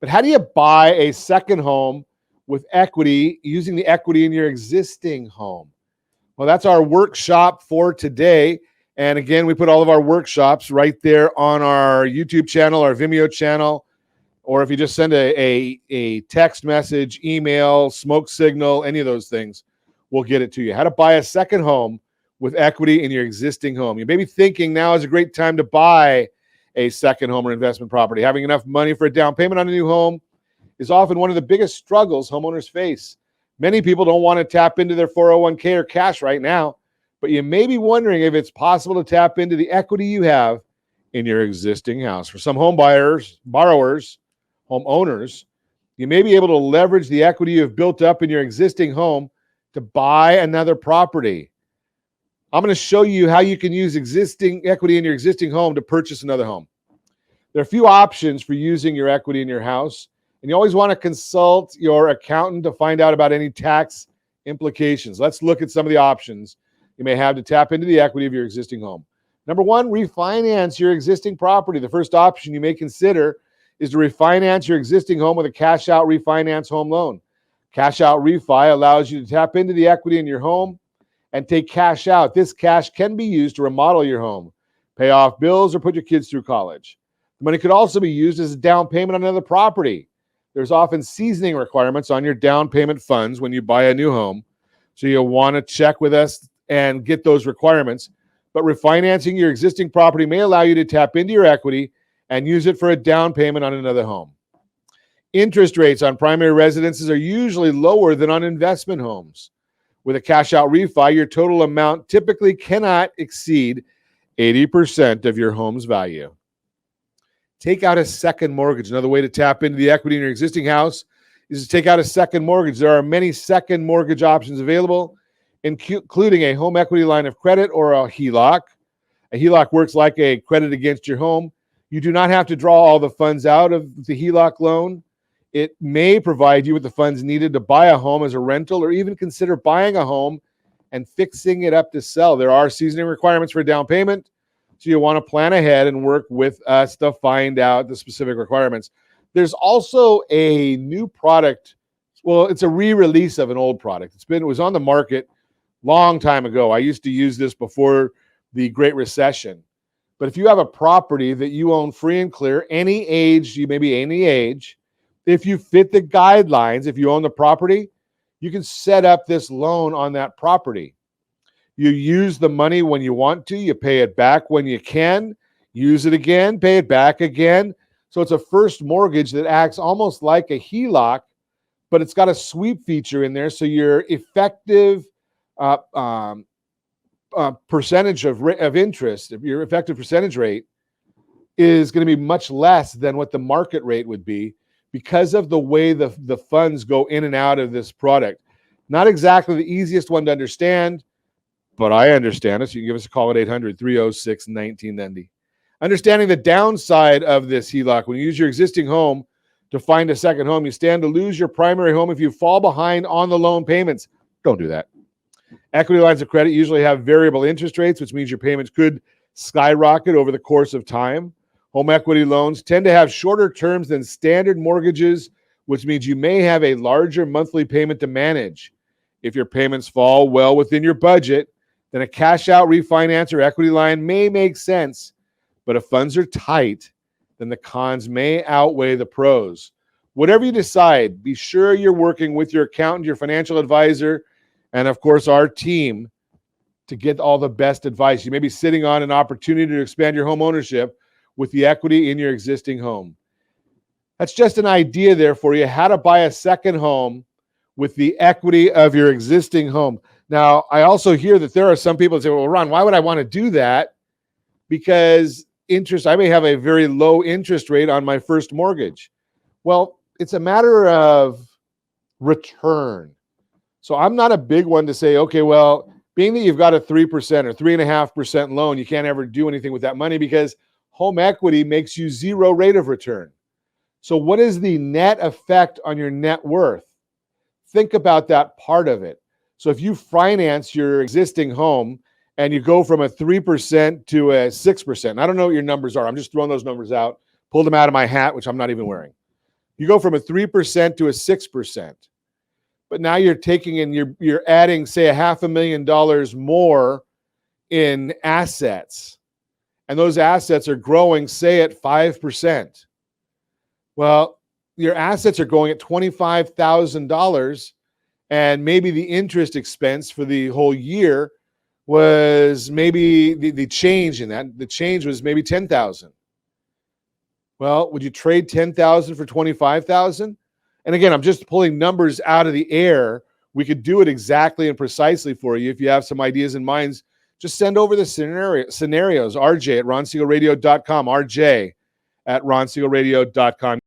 But how do you buy a second home with equity, using the equity in your existing home? Well, that's our workshop for today. And again, we put all of our workshops right there on our YouTube channel, our Vimeo channel, or if you just send a text message, email, smoke signal, any of those things, we'll get it to you. How to buy a second home with equity in your existing home. You may be thinking now is a great time to buy a second home or investment property. Having enough money for a down payment on a new home is often one of the biggest struggles homeowners face. Many people don't want to tap into their 401k or cash right now, but you may be wondering if it's possible to tap into the equity you have in your existing house. For some home buyers, borrowers, homeowners, you may be able to leverage the equity you've built up in your existing home to buy another property. I'm going to show you how you can use existing equity in your existing home to purchase another home. There are a few options for using your equity in your house, and you always want to consult your accountant to find out about any tax implications. Let's look at some of the options you may have to tap into the equity of your existing home. Number one, refinance your existing property. The first option you may consider is to refinance your existing home with a cash-out refinance home loan. Cash-out refi allows you to tap into the equity in your home and take cash out. This cash can be used to remodel your home, pay off bills, or put your kids through college. The money could also be used as a down payment on another property. There's often seasoning requirements on your down payment funds when you buy a new home, so you'll want to check with us and get those requirements. But refinancing your existing property may allow you to tap into your equity and use it for a down payment on another home. Interest rates on primary residences are usually lower than on investment homes. With a cash-out refi, your total amount typically cannot exceed 80% of your home's value. Take out a second mortgage. Another way to tap into the equity in your existing house is to take out a second mortgage. There are many second mortgage options available, including a home equity line of credit or a HELOC. A HELOC works like a credit against your home. You do not have to draw all the funds out of the HELOC loan. It may provide you with the funds needed to buy a home as a rental or even consider buying a home and fixing it up to sell. There are seasoning requirements for a down payment, so you want to plan ahead and work with us to find out the specific requirements. There's also a new product. Well, it's a re-release of an old product. It was on the market long time ago. I used to use this before the Great Recession. But if you have a property that you own free and clear, any age, you may be any age, if you fit the guidelines, if you own the property, you can set up this loan on that property. You use the money when you want to. You pay it back when you can. Use it again, pay it back again. So it's a first mortgage that acts almost like a HELOC, but it's got a sweep feature in there. So your effective percentage of interest, your effective percentage rate is going to be much less than what the market rate would be, because of the way the funds go in and out of this product. Not exactly the easiest one to understand, but I understand it. So you can give us a call at 800-306-1990. Understanding the downside of this HELOC: when you use your existing home to find a second home, you stand to lose your primary home if you fall behind on the loan payments. Don't do that. Equity lines of credit usually have variable interest rates, which means your payments could skyrocket over the course of time. Home equity loans tend to have shorter terms than standard mortgages, which means you may have a larger monthly payment to manage. If your payments fall well within your budget, then a cash-out refinance or equity line may make sense. But if funds are tight, then the cons may outweigh the pros. Whatever you decide, be sure you're working with your accountant, your financial advisor, and of course our team to get all the best advice. You may be sitting on an opportunity to expand your home ownership with the equity in your existing home. That's just an idea there for you, how to buy a second home with the equity of your existing home. Now, I also hear that there are some people that say, well, Ron, why would I want to do that? Because I may have a very low interest rate on my first mortgage. Well, it's a matter of return. So I'm not a big one to say, okay, well, being that you've got a 3% or 3.5% loan, you can't ever do anything with that money because home equity makes you zero rate of return. So what is the net effect on your net worth? Think about that part of it. So if you finance your existing home and you go from a 3% to a 6%, I don't know what your numbers are. I'm just throwing those numbers out, pulled them out of my hat, which I'm not even wearing. You go from a 3% to a 6%. But now you're taking and you're adding, say, $500,000 more in assets. And those assets are growing, say, at 5%. Well, your assets are going at $25,000, and maybe the interest expense for the whole year was maybe the change in that. The change was maybe $10,000. Well, would you trade $10,000 for $25,000? And again, I'm just pulling numbers out of the air. We could do it exactly and precisely for you. If you have some ideas and minds, just send over the scenarios. RJ at ronsiegelradio.com. RJ at ronsiegelradio.com.